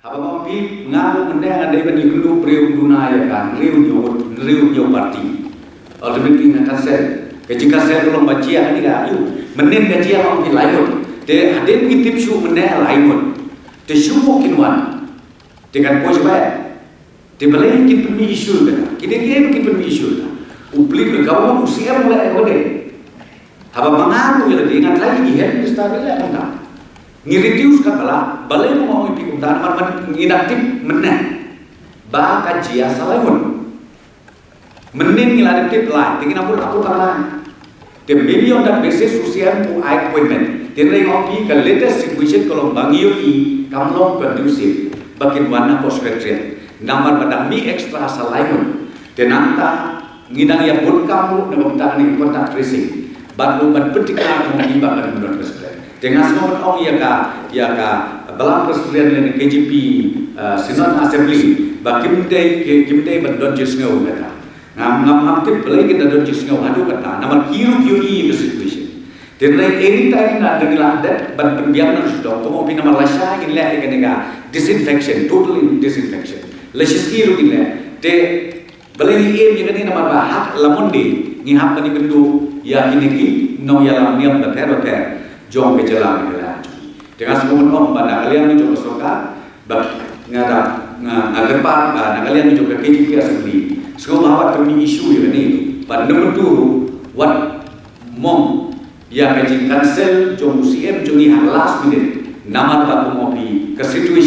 Apa mau pi ngaku mendeng ada bani gulu priu dunaya kan riu nyo parti. Ultimately ngata sel. Kejika sel belum bacia ni ga ayu. Menen gacia mau pi layon. Te ade pi tipsu mendeng layon. Te syumo kinwan. Dengan pos bae. Te balen kin pemi isu kan. Kide kin pemi isu kan. Upli bergawan usia mulai kode. Apa mengaku ya ingat lagi ihe stabil kan. Ngiridius kan balai mau ikut tanaman ngidaktif menang bahkan jia salamun menin ngidaktif lah tingin aku kalah the maybe on that basis usia mu appointment tinai ngopi ke latest situation kalau bangio i kamlong conducive bakin warna postgraduate namar pada mi extra salamun tenanta ngidang ya pun kamu nama kita ni contact tracing baru berpetikar mengimbangkan menurut respect dengan semua orang ya ka dalam perselian dengan KJP Senat Assembly bakim day berdon jesngau kata ngam tip belai kita don jesngau hadu kata nama kiru i the situation then like anytime na dengan that ban pembiaran sudah komo pi nama lasya in la dengan disinfection totally disinfection lasya kiru in la te belai em yang ni nama bahak lamonde ngihap ni kendu ya kini no ya lam niam beter jom ke jalan kita. Dengan semua orang pada kalian itu bersokat, ngadepan, kalian itu ke KJP Assembly. Semua bahawa kami isu yang ini. Pada nomor dulu, what mom ya kaji kansel jom UCM jom last minute nama batu mopi ke situasi